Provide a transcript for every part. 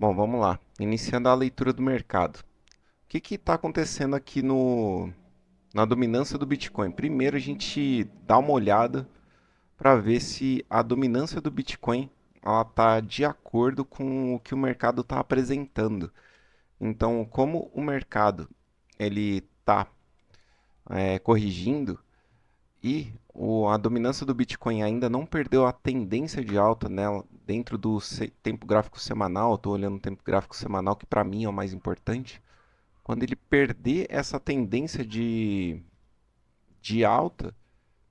Bom, vamos lá. Iniciando a leitura do mercado. O que está acontecendo aqui na dominância do Bitcoin? Primeiro, a gente dá uma olhada para ver se a dominância do Bitcoin ela está de acordo com o que o mercado está apresentando. Então, como o mercado ele está corrigindo e a dominância do Bitcoin ainda não perdeu a tendência de alta nela dentro do tempo gráfico semanal, estou olhando o tempo gráfico semanal que para mim é o mais importante. Quando ele perder essa tendência de alta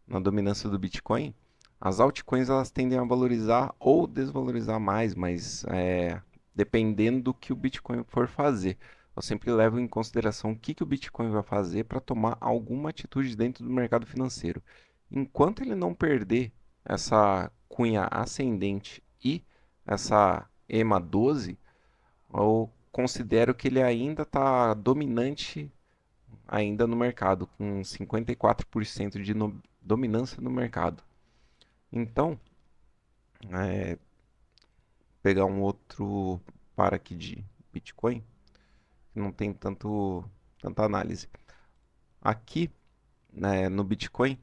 na dominância do Bitcoin, as altcoins elas tendem a valorizar ou desvalorizar mais, mas dependendo do que o Bitcoin for fazer. Eu sempre levo em consideração o que o Bitcoin vai fazer para tomar alguma atitude dentro do mercado financeiro. Enquanto ele não perder essa cunha ascendente e essa EMA 12, eu considero que ele ainda está dominante ainda no mercado, com 54% de dominância no mercado. Então, pegar um outro par aqui de Bitcoin, que não tem tanta análise. Aqui, né, no Bitcoin,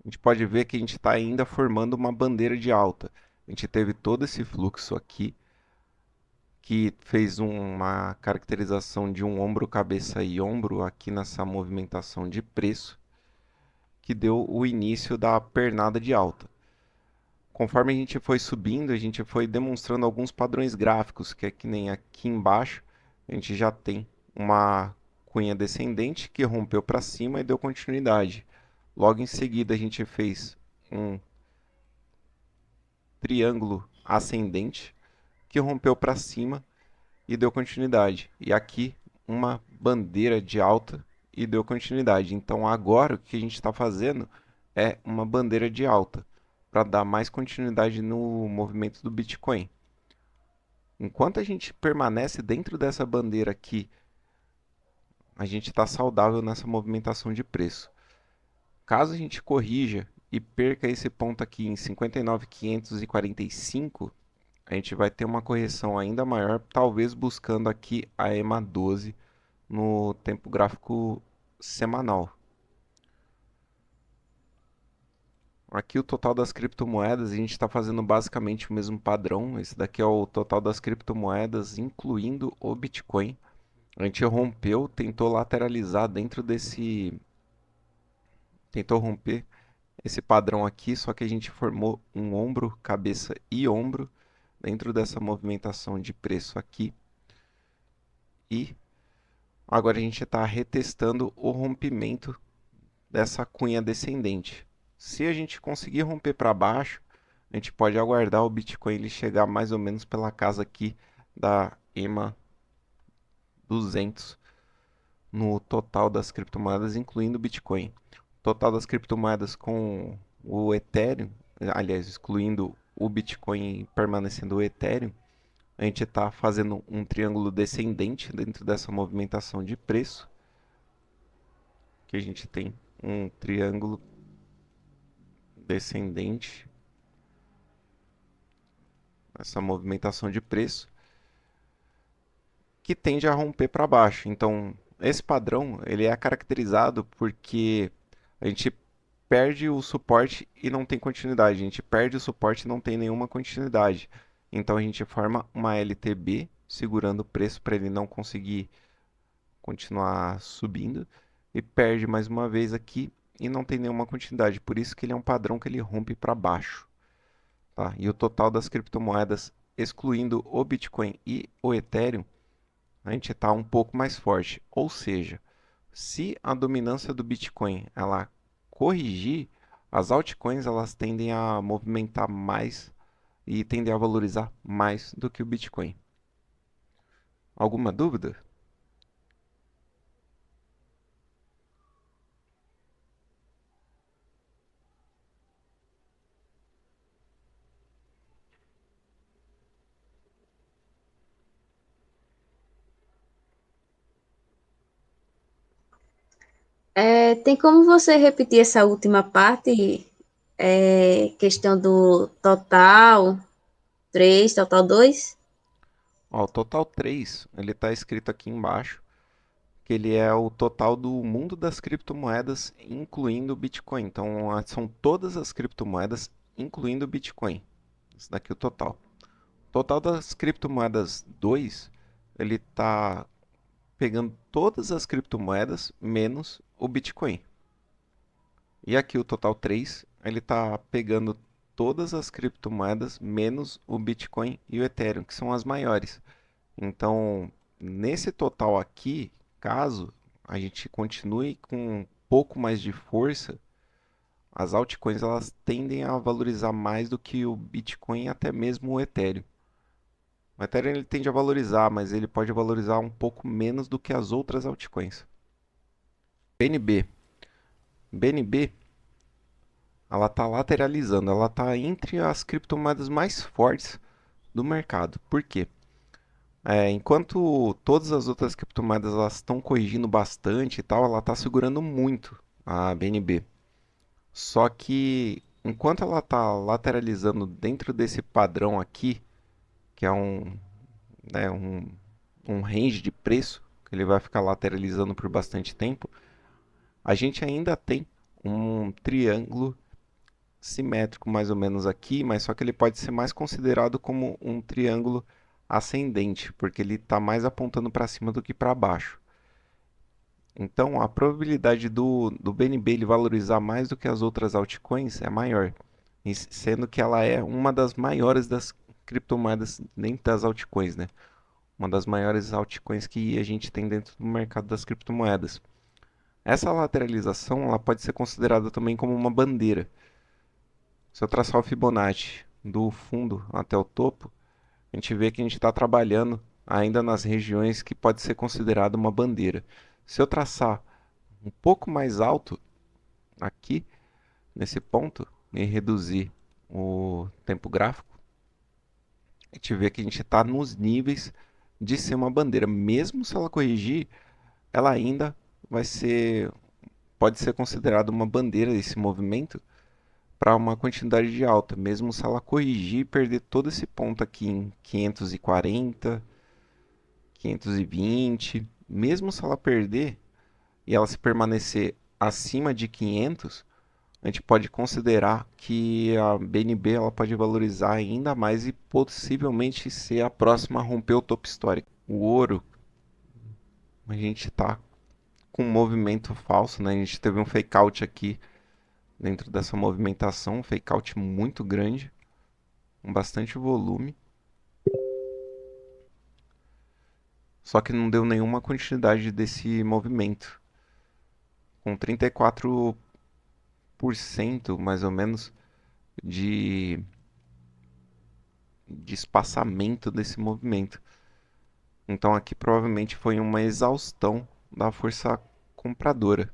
a gente pode ver que a gente está ainda formando uma bandeira de alta. A gente teve todo esse fluxo aqui, que fez uma caracterização de um ombro, cabeça e ombro aqui nessa movimentação de preço, que deu o início da pernada de alta. Conforme a gente foi subindo, a gente foi demonstrando alguns padrões gráficos, que é que nem aqui embaixo, a gente já tem uma cunha descendente que rompeu para cima e deu continuidade. Logo em seguida, a gente fez um triângulo ascendente que rompeu para cima e deu continuidade. E aqui uma bandeira de alta e deu continuidade. Então agora o que a gente está fazendo é uma bandeira de alta para dar mais continuidade no movimento do Bitcoin. Enquanto a gente permanece dentro dessa bandeira aqui, a gente está saudável nessa movimentação de preço. Caso a gente corrija e perca esse ponto aqui em 59.545, a gente vai ter uma correção ainda maior, talvez buscando aqui a EMA 12 no tempo gráfico semanal. Aqui o total das criptomoedas, a gente está fazendo basicamente o mesmo padrão. Esse daqui é o total das criptomoedas, incluindo o Bitcoin. A gente rompeu, tentou lateralizar dentro desse. Tentou romper esse padrão aqui, só que a gente formou um ombro, cabeça e ombro dentro dessa movimentação de preço aqui. E agora a gente está retestando o rompimento dessa cunha descendente. Se a gente conseguir romper para baixo, a gente pode aguardar o Bitcoin ele chegar mais ou menos pela casa aqui da EMA 200 no total das criptomoedas, incluindo o Bitcoin. O total das criptomoedas com o Ethereum, aliás, excluindo o Bitcoin e permanecendo o Ethereum, a gente está fazendo um triângulo descendente dentro dessa movimentação de preço, que a gente tem um triângulo descendente, essa movimentação de preço, que tende a romper para baixo. Então, esse padrão ele é caracterizado porque a gente perde o suporte e não tem continuidade. A gente perde o suporte e não tem nenhuma continuidade. Então a gente forma uma LTB segurando o preço para ele não conseguir continuar subindo e perde mais uma vez aqui e não tem nenhuma continuidade. Por isso que ele é um padrão que ele rompe para baixo, tá? E o total das criptomoedas, excluindo o Bitcoin e o Ethereum, a gente está um pouco mais forte. Ou seja, se a dominância do Bitcoin ela corrigir, as altcoins elas tendem a movimentar mais e tendem a valorizar mais do que o Bitcoin. Alguma dúvida? Tem como você repetir essa última parte? Questão do total 3, total 2? Ó, o total 3 ele está escrito aqui embaixo, que ele é o total do mundo das criptomoedas, incluindo o Bitcoin. Então, são todas as criptomoedas, incluindo o Bitcoin. Isso daqui é o total. O total das criptomoedas 2 ele está pegando todas as criptomoedas menos o Bitcoin. E aqui o total 3 ele está pegando todas as criptomoedas menos o Bitcoin e o Ethereum, que são as maiores. Então, nesse total aqui, caso a gente continue com um pouco mais de força, as altcoins elas tendem a valorizar mais do que o Bitcoin e até mesmo o Ethereum. O Ethereum ele tende a valorizar, mas ele pode valorizar um pouco menos do que as outras altcoins. BNB. BNB, ela está lateralizando, ela está entre as criptomoedas mais fortes do mercado. Por quê? Enquanto todas as outras criptomoedas elas estão corrigindo bastante e tal, ela está segurando muito a BNB. Só que enquanto ela está lateralizando dentro desse padrão aqui, que é né, um range de preço, que ele vai ficar lateralizando por bastante tempo, a gente ainda tem um triângulo simétrico mais ou menos aqui, mas só que ele pode ser mais considerado como um triângulo ascendente, porque ele está mais apontando para cima do que para baixo. Então, a probabilidade do BNB ele valorizar mais do que as outras altcoins é maior, sendo que ela é uma das maiores das criptomoedas dentro das altcoins, né? Uma das maiores altcoins que a gente tem dentro do mercado das criptomoedas. Essa lateralização ela pode ser considerada também como uma bandeira. Se eu traçar o Fibonacci do fundo até o topo, a gente vê que a gente está trabalhando ainda nas regiões que pode ser considerada uma bandeira. Se eu traçar um pouco mais alto aqui, nesse ponto, e reduzir o tempo gráfico, a gente vê que a gente está nos níveis de ser uma bandeira. Mesmo se ela corrigir, ela ainda vai ser, pode ser considerada uma bandeira esse movimento para uma quantidade de alta, mesmo se ela corrigir e perder todo esse ponto aqui em 540, 520, mesmo se ela perder e ela se permanecer acima de 500, a gente pode considerar que a BNB ela pode valorizar ainda mais e possivelmente ser a próxima a romper o topo histórico. O ouro, a gente está com um movimento falso, né? A gente teve um fake out aqui dentro dessa movimentação, um fake out muito grande, com bastante volume, só que não deu nenhuma continuidade desse movimento. Com 34% mais ou menos de, de espaçamento desse movimento. Então aqui provavelmente foi uma exaustão da força compradora.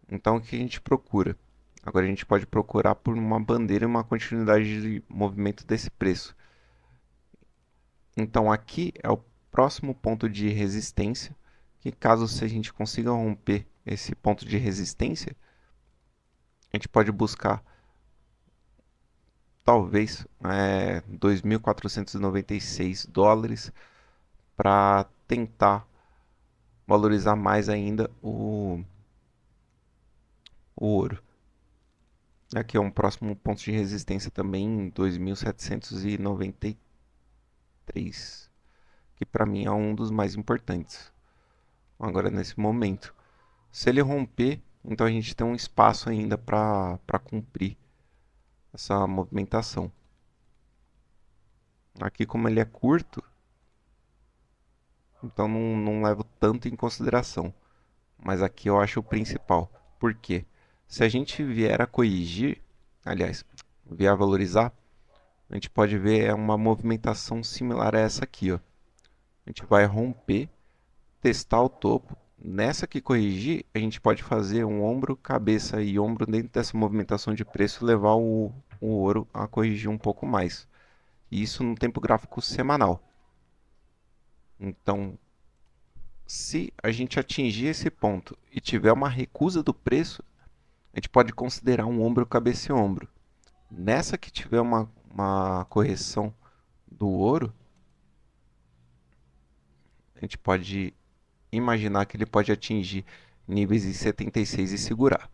Então o que a gente procura? Agora a gente pode procurar por uma bandeira e uma continuidade de movimento desse preço. Então aqui é o próximo ponto de resistência, que caso se a gente consiga romper esse ponto de resistência, a gente pode buscar talvez $2.496 para tentar valorizar mais ainda o ouro. Aqui é um próximo ponto de resistência também em 2.793, que para mim é um dos mais importantes. Agora nesse momento, se ele romper, então a gente tem um espaço ainda para cumprir essa movimentação. Aqui como ele é curto, então não levo tanto em consideração. Mas aqui eu acho o principal. Por quê? Se a gente vier a corrigir, aliás, vier a valorizar, a gente pode ver uma movimentação similar a essa aqui, ó. A gente vai romper, testar o topo. Nessa que corrigir, a gente pode fazer um ombro, cabeça e ombro dentro dessa movimentação de preço e levar o ouro a corrigir um pouco mais. E isso no tempo gráfico semanal. Então, se a gente atingir esse ponto e tiver uma recusa do preço, a gente pode considerar um ombro, cabeça e ombro. Nessa que tiver uma correção do ouro, gente pode imaginar que ele pode atingir níveis de 76 e segurar.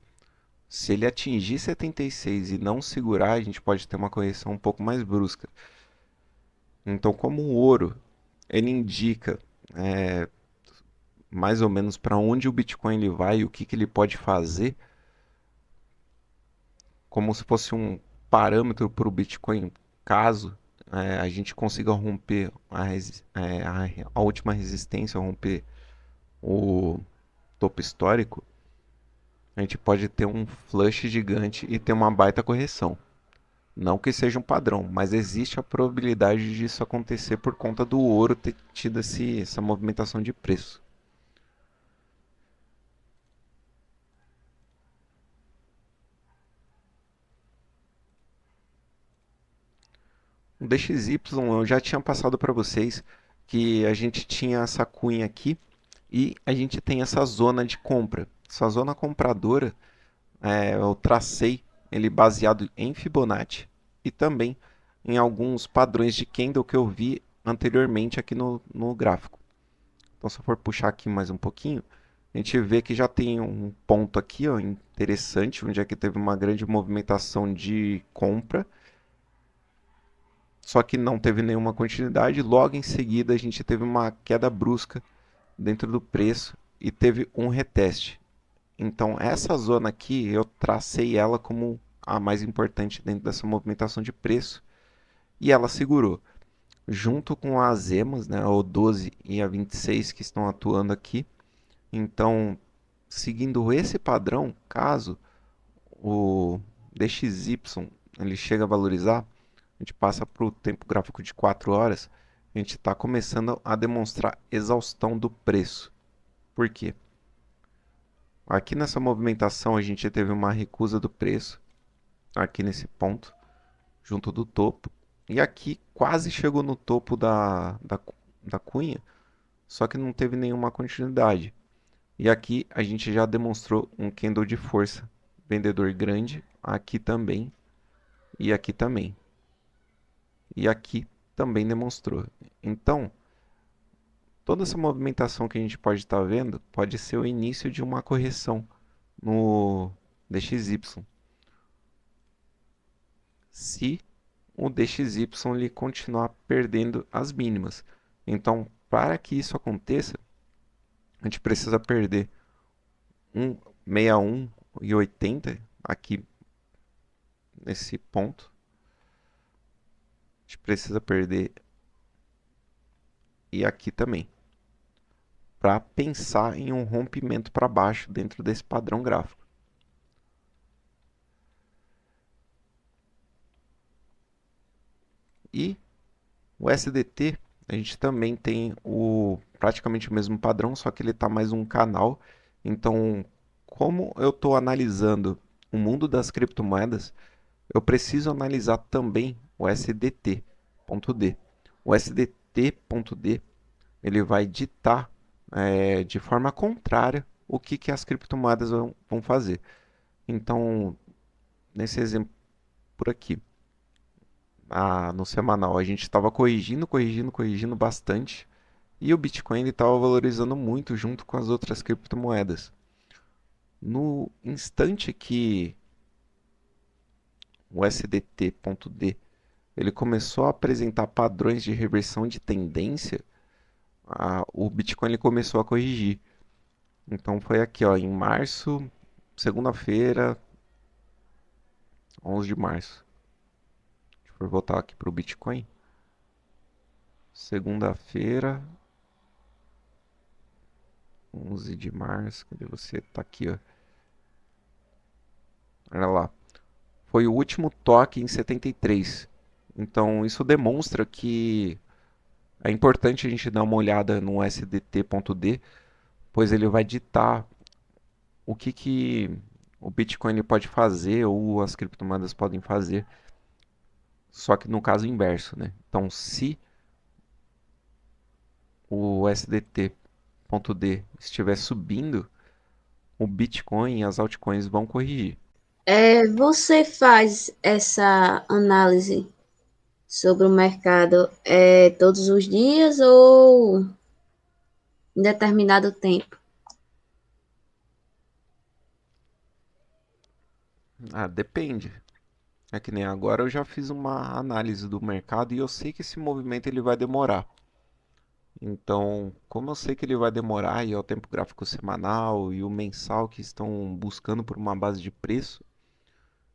Se ele atingir 76 e não segurar, a gente pode ter uma correção um pouco mais brusca. Então, como o ouro, ele indica é, mais ou menos para onde o Bitcoin ele vai e o que ele pode fazer, como se fosse um parâmetro para o Bitcoin, caso a gente consiga romper a última resistência, romper o topo histórico, a gente pode ter um flush gigante e ter uma baita correção. Não que seja um padrão, mas existe a probabilidade disso acontecer por conta do ouro ter tido essa movimentação de preço. O DXY eu já tinha passado para vocês que a gente tinha essa cunha aqui e a gente tem essa zona de compra. Essa zona compradora eu tracei ele baseado em Fibonacci e também em alguns padrões de candle que eu vi anteriormente aqui no gráfico. Então, se eu for puxar aqui mais um pouquinho, a gente vê que já tem um ponto aqui ó, interessante, onde é que teve uma grande movimentação de compra, só que não teve nenhuma continuidade. Logo em seguida, a gente teve uma queda brusca dentro do preço e teve um reteste. Então, essa zona aqui, eu tracei ela como a mais importante dentro dessa movimentação de preço e ela segurou. Junto com as EMAs, né, o 12 e a 26 que estão atuando aqui. Então, seguindo esse padrão, caso o DXY ele chega a valorizar, a gente passa para o tempo gráfico de 4 horas, a gente está começando a demonstrar exaustão do preço. Por quê? Aqui nessa movimentação a gente teve uma recusa do preço, aqui nesse ponto, junto do topo, e aqui quase chegou no topo da cunha, só que não teve nenhuma continuidade. E aqui a gente já demonstrou um candle de força, vendedor grande, aqui também e aqui também. E aqui também demonstrou. Então, toda essa movimentação que a gente pode estar vendo pode ser o início de uma correção no DXY. Se o DXY ele continuar perdendo as mínimas. Então, para que isso aconteça, a gente precisa perder 161 e 80 aqui nesse ponto. A gente precisa perder e aqui também, para pensar em um rompimento para baixo dentro desse padrão gráfico. E o SDT, a gente também tem praticamente o mesmo padrão, só que ele está mais um canal. Então, como eu estou analisando o mundo das criptomoedas, eu preciso analisar também o SDT.D. O SDT.D ele vai ditar de forma contrária o que as criptomoedas vão fazer. Então, nesse exemplo por aqui, no semanal, a gente estava corrigindo bastante e o Bitcoin estava valorizando muito junto com as outras criptomoedas. No instante que o SDT.D ele começou a apresentar padrões de reversão de tendência, o Bitcoin ele começou a corrigir. Então foi aqui, ó, em março, segunda-feira, 11 de março. Se for voltar aqui para o Bitcoin, segunda-feira, 11 de março, cadê você? Tá aqui, ó. Olha lá. Foi o último toque em 73. Então isso demonstra que é importante a gente dar uma olhada no SDT.D, pois ele vai ditar o que o Bitcoin ele pode fazer ou as criptomoedas podem fazer, só que no caso inverso, né? Então, se o SDT.D estiver subindo, o Bitcoin e as altcoins vão corrigir. Você faz essa análise sobre o mercado todos os dias ou em determinado tempo. Ah, depende. É que nem agora eu já fiz uma análise do mercado e eu sei que esse movimento ele vai demorar. Então, como eu sei que ele vai demorar e é o tempo gráfico semanal e o mensal que estão buscando por uma base de preço,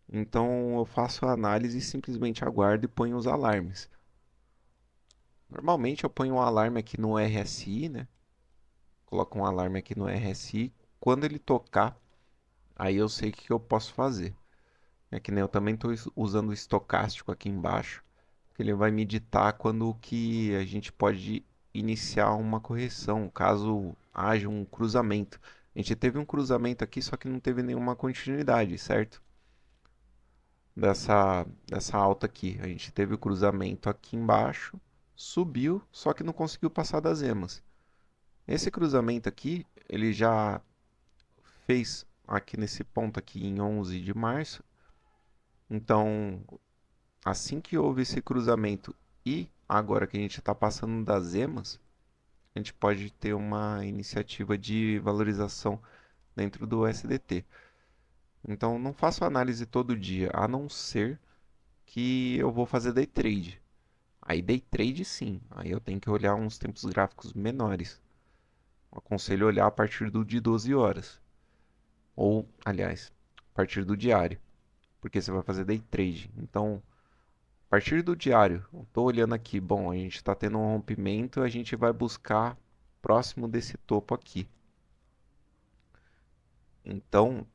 então eu faço a análise e simplesmente aguardo e ponho os alarmes. Normalmente eu ponho um alarme aqui no RSI, né? Coloco um alarme aqui no RSI. Quando ele tocar, aí eu sei o que eu posso fazer. É que nem eu também estou usando o estocástico aqui embaixo, que ele vai me ditar quando que a gente pode iniciar uma correção, caso haja um cruzamento. A gente teve um cruzamento aqui, só que não teve nenhuma continuidade, certo? Dessa alta aqui. A gente teve o cruzamento aqui embaixo, subiu, só que não conseguiu passar das emas. Esse cruzamento aqui, ele já fez aqui nesse ponto aqui em 11 de março. Então, assim que houve esse cruzamento e agora que a gente está passando das emas, a gente pode ter uma iniciativa de valorização dentro do SDT. Então, não faço análise todo dia, a não ser que eu vou fazer day trade. Aí day trade sim, aí eu tenho que olhar uns tempos gráficos menores. Eu aconselho olhar a partir do de 12 horas. Ou, aliás, a partir do diário, porque você vai fazer day trade. Então, a partir do diário, eu estou olhando aqui, bom, a gente está tendo um rompimento, a gente vai buscar próximo desse topo aqui. Então,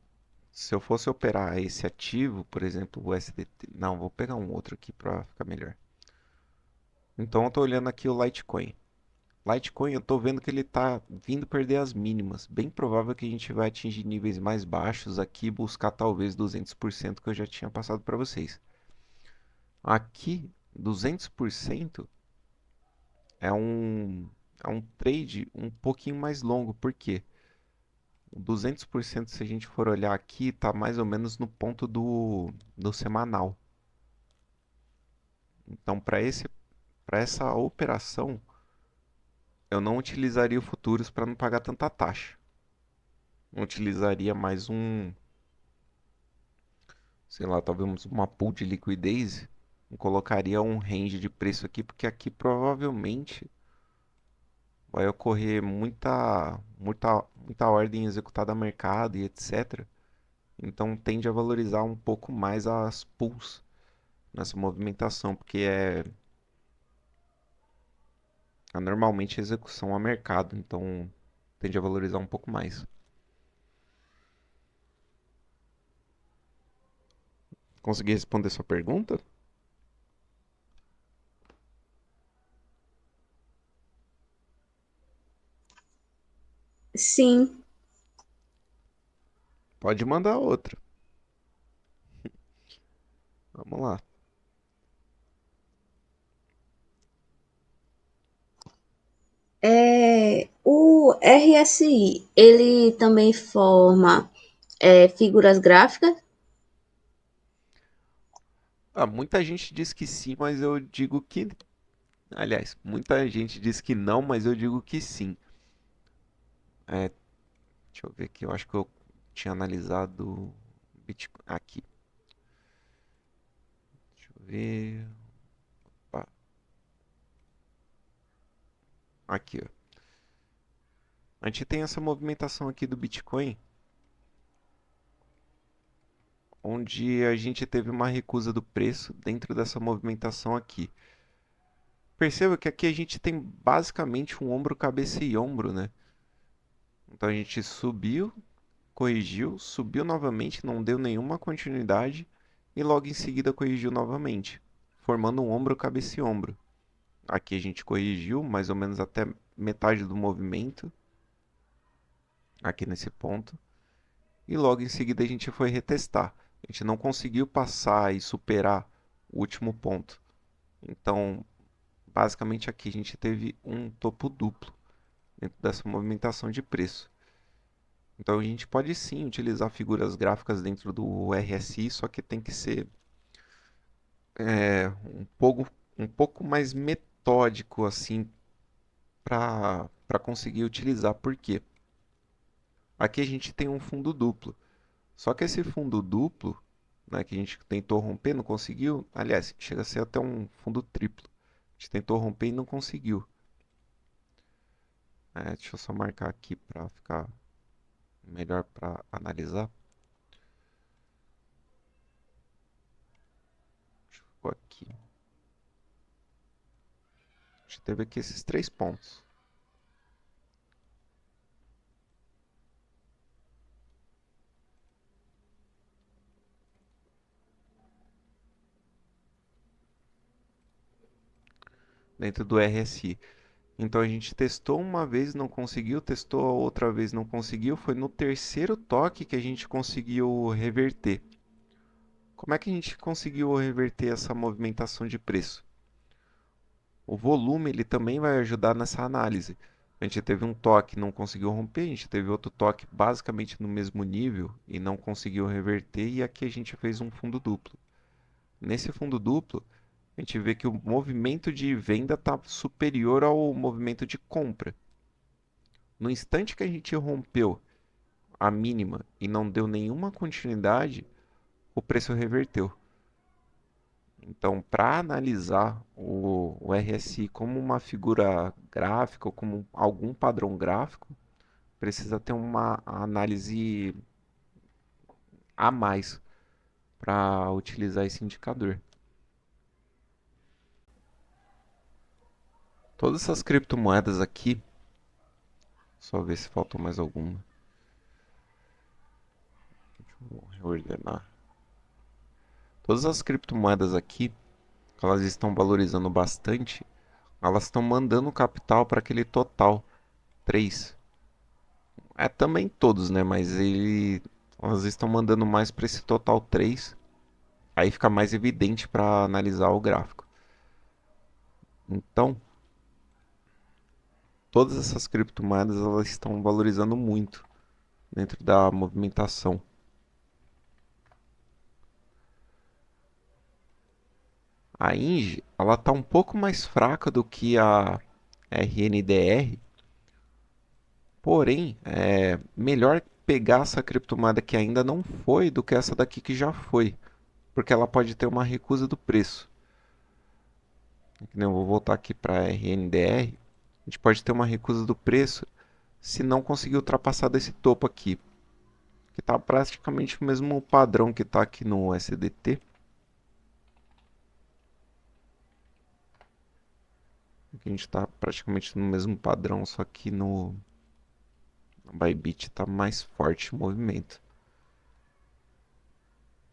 se eu fosse operar esse ativo, por exemplo, o SDT, não, vou pegar um outro aqui para ficar melhor. Então, eu estou olhando aqui o Litecoin. Litecoin, eu estou vendo que ele está vindo perder as mínimas. Bem provável que a gente vai atingir níveis mais baixos aqui e buscar talvez 200% que eu já tinha passado para vocês. Aqui, 200% é é um trade um pouquinho mais longo. Por quê? O 200%, se a gente for olhar aqui, está mais ou menos no ponto do semanal. Então, para essa operação, eu não utilizaria o futuros para não pagar tanta taxa. Eu utilizaria mais sei lá, talvez uma pool de liquidez. Eu colocaria um range de preço aqui, porque aqui provavelmente vai ocorrer muita ordem executada a mercado e etc. Então tende a valorizar um pouco mais as pools nessa movimentação, porque é normalmente execução a mercado, então tende a valorizar um pouco mais. Consegui responder sua pergunta? Sim, Pode mandar outra. Vamos lá. o RSI, ele também forma figuras gráficas? Ah, muita gente diz que sim, mas eu digo que. Aliás, muita gente diz que não, mas eu digo que sim. É, deixa eu ver aqui, eu acho que eu tinha analisado Bitcoin. Aqui, deixa eu ver. Opa, aqui, ó. A gente tem essa movimentação aqui do Bitcoin, onde a gente teve uma recusa do preço dentro dessa movimentação aqui. Perceba que aqui a gente tem basicamente um ombro, cabeça e ombro, né? Então a gente subiu, corrigiu, subiu novamente, não deu nenhuma continuidade e logo em seguida corrigiu novamente, formando um ombro, cabeça e ombro. Aqui a gente corrigiu mais ou menos até metade do movimento, aqui nesse ponto, e logo em seguida a gente foi retestar. A gente não conseguiu passar e superar o último ponto. Então, basicamente aqui a gente teve um topo duplo dentro dessa movimentação de preço. Então a gente pode sim utilizar figuras gráficas dentro do RSI, só que tem que ser um pouco mais metódico assim para para conseguir utilizar. Por quê? Aqui a gente tem um fundo duplo. Só que esse fundo duplo, né, que a gente tentou romper, não conseguiu. Aliás, chega a ser até um fundo triplo. A gente tentou romper e não conseguiu. Deixa eu só marcar aqui para ficar melhor para analisar. Ficou aqui. A gente teve aqui esses 3 pontos. Dentro do RSI. Então a gente testou uma vez, não conseguiu, testou a outra vez, não conseguiu. Foi no terceiro toque que a gente conseguiu reverter. Como é que a gente conseguiu reverter essa movimentação de preço? O volume ele também vai ajudar nessa análise. A gente teve um toque, não conseguiu romper, a gente teve outro toque basicamente no mesmo nível e não conseguiu reverter, e aqui a gente fez um fundo duplo. Nesse fundo duplo, a gente vê que o movimento de venda está superior ao movimento de compra. No instante que a gente rompeu a mínima e não deu nenhuma continuidade, o preço reverteu. Então, para analisar o RSI como uma figura gráfica ou como algum padrão gráfico, precisa ter uma análise a mais para utilizar esse indicador. Todas essas criptomoedas aqui, só ver se faltou mais alguma. Vou reordenar. Todas as criptomoedas aqui, elas estão valorizando bastante, elas estão mandando capital para aquele total 3. Também todos, né? Mas elas estão mandando mais para esse total 3. Aí fica mais evidente para analisar o gráfico. Então, todas essas criptomoedas elas estão valorizando muito dentro da movimentação. A ING, ela está um pouco mais fraca do que a RNDR, porém, é melhor pegar essa criptomoeda que ainda não foi do que essa daqui que já foi, porque ela pode ter uma recusa do preço. Eu vou voltar aqui para RNDR. A gente pode ter uma recusa do preço se não conseguir ultrapassar desse topo aqui, que está praticamente o mesmo padrão que está aqui no SDT. Aqui a gente está praticamente no mesmo padrão, só que no Bybit está mais forte o movimento.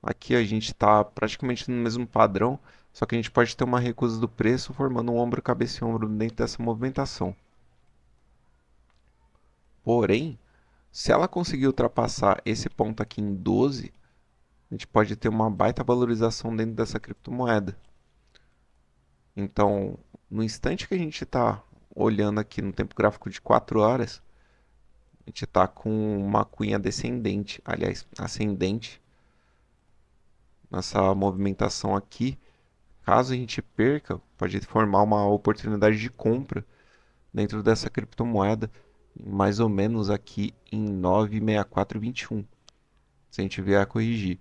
Aqui a gente está praticamente no mesmo padrão, só que a gente pode ter uma recusa do preço formando um ombro, cabeça e ombro dentro dessa movimentação. Porém, se ela conseguir ultrapassar esse ponto aqui em 12, a gente pode ter uma baita valorização dentro dessa criptomoeda. Então, no instante que a gente está olhando aqui no tempo gráfico de 4 horas, a gente está com uma cunha descendente, aliás, ascendente, nessa movimentação aqui. Caso a gente perca, pode formar uma oportunidade de compra dentro dessa criptomoeda, mais ou menos aqui em 9,6421, se a gente vier a corrigir.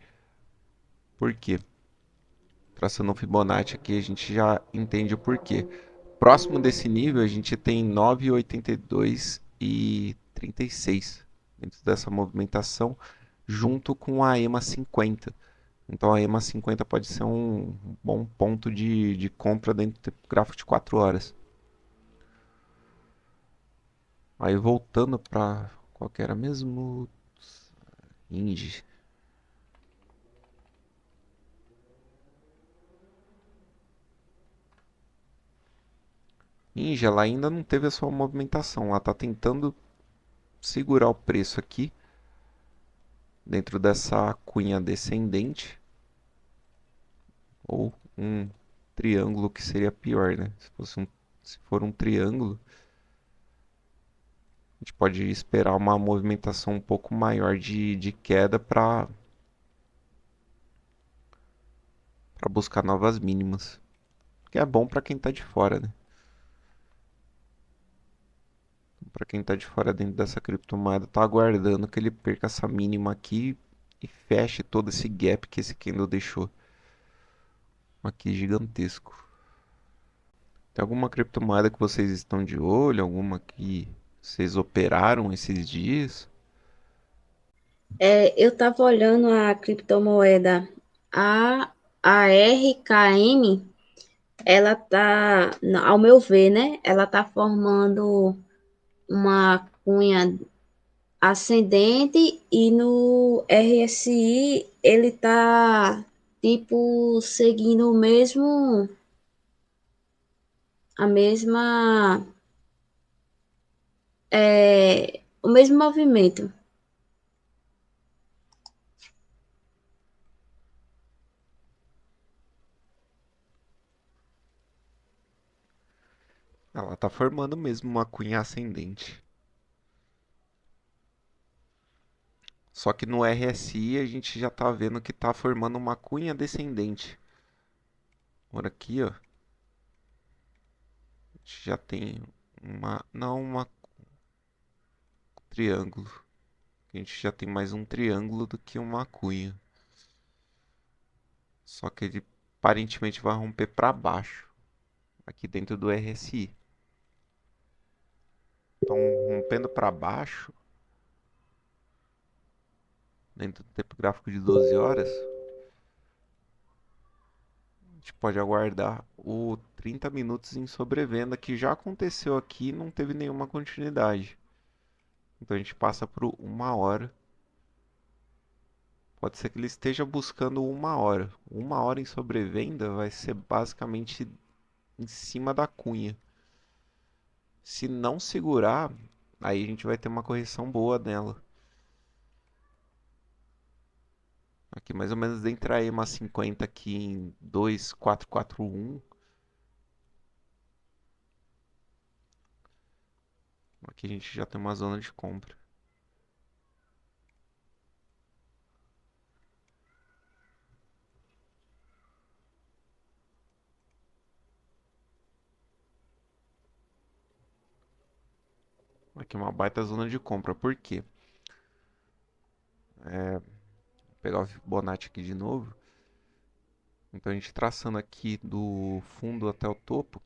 Por quê? Traçando um Fibonacci aqui, a gente já entende o porquê. Próximo desse nível, a gente tem 9,82 e 36 dentro dessa movimentação, junto com a EMA 50. Então a EMA 50 pode ser um bom ponto de compra dentro do gráfico de 4 horas. Aí voltando para qual que era mesmo? Inge. Inge, ela ainda não teve a sua movimentação. Ela está tentando segurar o preço aqui dentro dessa cunha descendente, ou um triângulo que seria pior, né? Se for um triângulo, a gente pode esperar uma movimentação um pouco maior de queda para buscar novas mínimas, que é bom para quem está de fora, né? Para quem tá de fora dentro dessa criptomoeda, tá aguardando que ele perca essa mínima aqui e feche todo esse gap que esse candle deixou. Aqui gigantesco. Tem alguma criptomoeda que vocês estão de olho? Alguma que vocês operaram esses dias? Eu estava olhando a criptomoeda a ARKM, ela tá, ao meu ver, né? Ela tá formando uma cunha ascendente e no RSI ele tá tipo seguindo a mesma o mesmo movimento. Ela tá formando mesmo uma cunha ascendente. Só que no RSI a gente já tá vendo que tá formando uma cunha descendente. Por aqui, ó, a gente já tem não uma triângulo. A gente já tem mais um triângulo do que uma cunha. Só que ele aparentemente vai romper para baixo, aqui dentro do RSI. Então, rompendo para baixo, dentro do tempo gráfico de 12 horas, a gente pode aguardar o 30 minutos em sobrevenda, que já aconteceu aqui e não teve nenhuma continuidade. Então a gente passa por uma hora. Pode ser que ele esteja buscando uma hora. Uma hora em sobrevenda vai ser basicamente em cima da cunha. Se não segurar, aí a gente vai ter uma correção boa nela. Aqui mais ou menos dentro da EMA 50 aqui em 2441. Aqui a gente já tem uma zona de compra. Aqui é uma baita zona de compra. Por quê? Vou pegar o Fibonacci aqui de novo. Então a gente traçando aqui do fundo até o topo,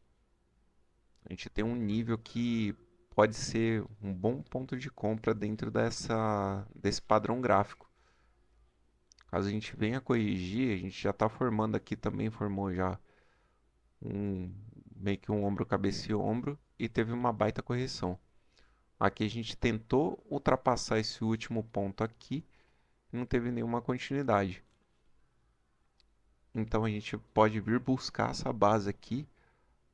a gente tem um nível que pode ser um bom ponto de compra dentro desse padrão gráfico. Caso a gente venha corrigir, a gente já está formando aqui também, formou já um meio que um ombro, cabeça e ombro e teve uma baita correção. Aqui a gente tentou ultrapassar esse último ponto aqui e não teve nenhuma continuidade. Então a gente pode vir buscar essa base aqui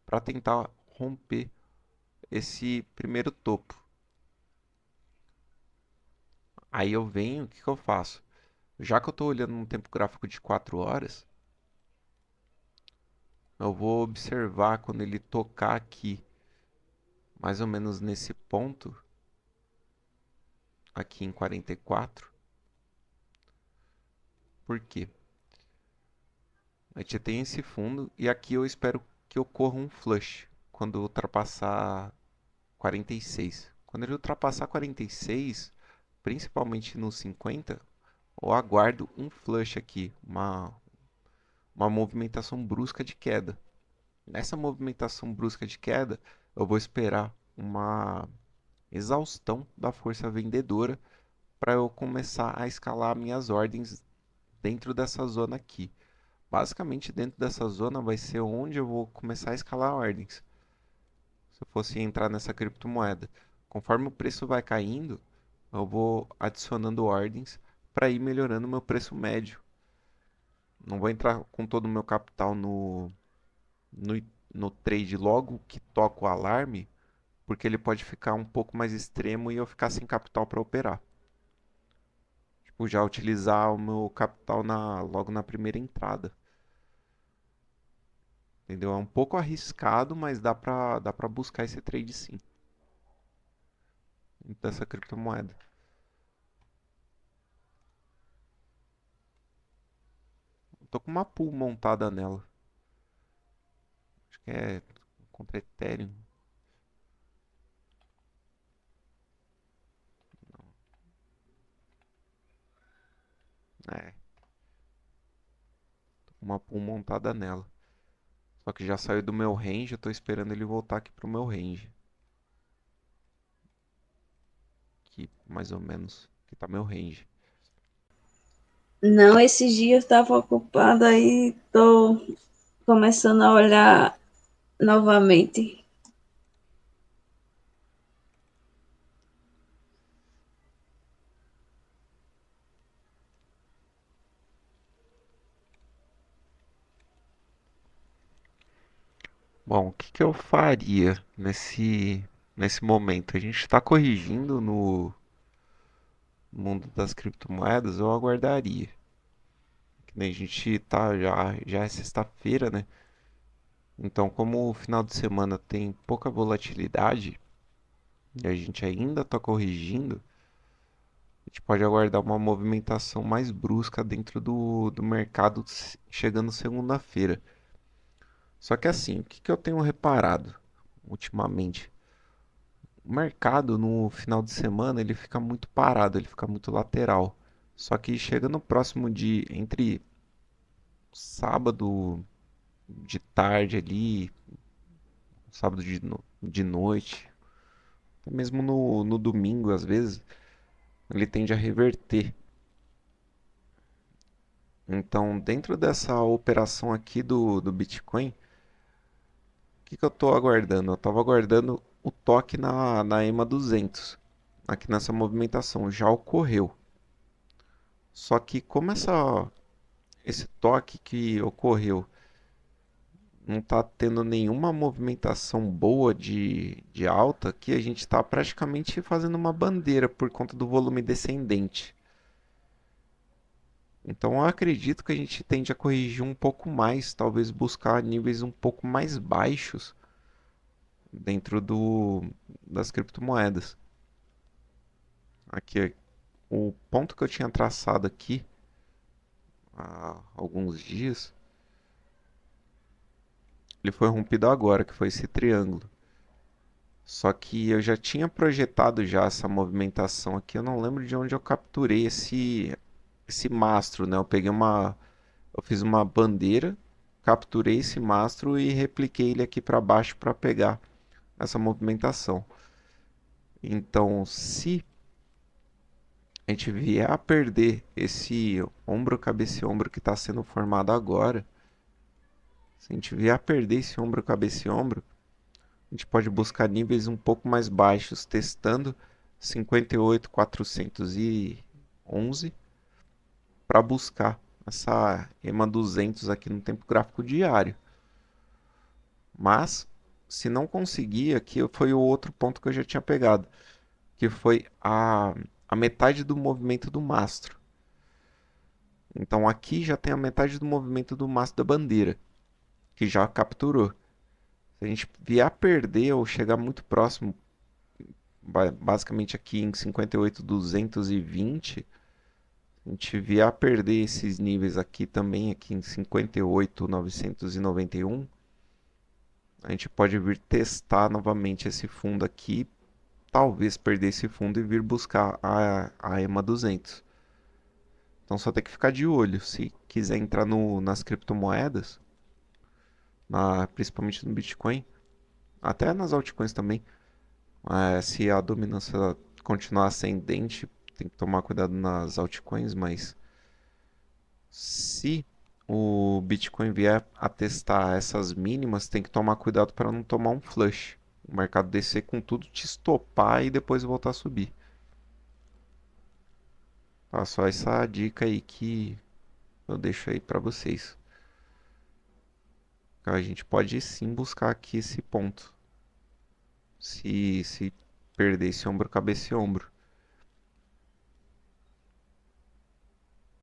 para tentar romper esse primeiro topo. Aí eu venho, o que que eu faço? Já que eu estou olhando no tempo gráfico de 4 horas, eu vou observar quando ele tocar aqui, mais ou menos nesse ponto, aqui em 44. Por quê? A gente tem esse fundo e aqui eu espero que ocorra um flush quando ultrapassar 46. Quando ele ultrapassar 46, principalmente no 50, eu aguardo um flush aqui, uma movimentação brusca de queda. Nessa movimentação brusca de queda, eu vou esperar uma exaustão da força vendedora para eu começar a escalar minhas ordens dentro dessa zona aqui. Basicamente, dentro dessa zona vai ser onde eu vou começar a escalar ordens. Se eu fosse entrar nessa criptomoeda, conforme o preço vai caindo, eu vou adicionando ordens para ir melhorando o meu preço médio. Não vou entrar com todo o meu capital no, no trade logo que toca o alarme, porque ele pode ficar um pouco mais extremo e eu ficar sem capital para operar. Tipo, já utilizar o meu capital logo na primeira entrada. Entendeu? É um pouco arriscado, mas dá pra buscar esse trade sim, dessa criptomoeda. Eu tô com uma pool montada nela. Acho que é contra Ethereum. É, tô com uma pool montada nela. Só que já saiu do meu range, eu tô esperando ele voltar aqui pro meu range. Aqui, mais ou menos. Aqui tá meu range. Não, esses dias eu estava ocupada aí, tô começando a olhar novamente. Bom, o que que eu faria nesse momento? A gente está corrigindo no mundo das criptomoedas, eu aguardaria. Que nem a gente tá já é sexta-feira, né? Então, como o final de semana tem pouca volatilidade e a gente ainda está corrigindo, a gente pode aguardar uma movimentação mais brusca dentro do mercado chegando segunda-feira. Só que assim, o que que eu tenho reparado ultimamente? O mercado no final de semana ele fica muito parado, ele fica muito lateral. Só que chega no próximo dia, entre sábado de tarde ali, sábado de noite, até mesmo no domingo às vezes, ele tende a reverter. Então, dentro dessa operação aqui do Bitcoin, o que que eu estou aguardando? Eu estava aguardando o toque na EMA 200, aqui nessa movimentação, já ocorreu. Só que como esse toque que ocorreu não está tendo nenhuma movimentação boa de alta, que a gente está praticamente fazendo uma bandeira por conta do volume descendente. Então eu acredito que a gente tende a corrigir um pouco mais, talvez buscar níveis um pouco mais baixos dentro das criptomoedas. Aqui, o ponto que eu tinha traçado aqui há alguns dias, ele foi rompido agora, que foi esse triângulo. Só que eu já tinha projetado já essa movimentação aqui, eu não lembro de onde eu capturei esse mastro, né? Eu fiz uma bandeira, capturei esse mastro e repliquei ele aqui para baixo para pegar essa movimentação. Então, se a gente vier a perder esse ombro, cabeça e ombro que está sendo formado agora, se a gente vier a perder esse ombro, cabeça e ombro, a gente pode buscar níveis um pouco mais baixos, testando 58.411 para buscar essa EMA 200 aqui no tempo gráfico diário. Mas, se não conseguir, aqui foi o outro ponto que eu já tinha pegado, que foi a metade do movimento do mastro. Então aqui já tem a metade do movimento do mastro da bandeira, que já capturou. Se a gente vier a perder ou chegar muito próximo, basicamente aqui em 58.220, a gente vier a perder esses níveis aqui também, aqui em 58.991, a gente pode vir testar novamente esse fundo aqui, talvez perder esse fundo e vir buscar a EMA 200. Então só tem que ficar de olho. Se quiser entrar nas criptomoedas, principalmente no Bitcoin, até nas altcoins também, se a dominância continuar ascendente, tem que tomar cuidado nas altcoins, mas se o Bitcoin vier a testar essas mínimas, tem que tomar cuidado para não tomar um flush. O mercado descer com tudo, te estopar e depois voltar a subir. Tá, só essa dica aí que eu deixo aí para vocês. A gente pode sim buscar aqui esse ponto. Se perder esse ombro, cabeça e ombro.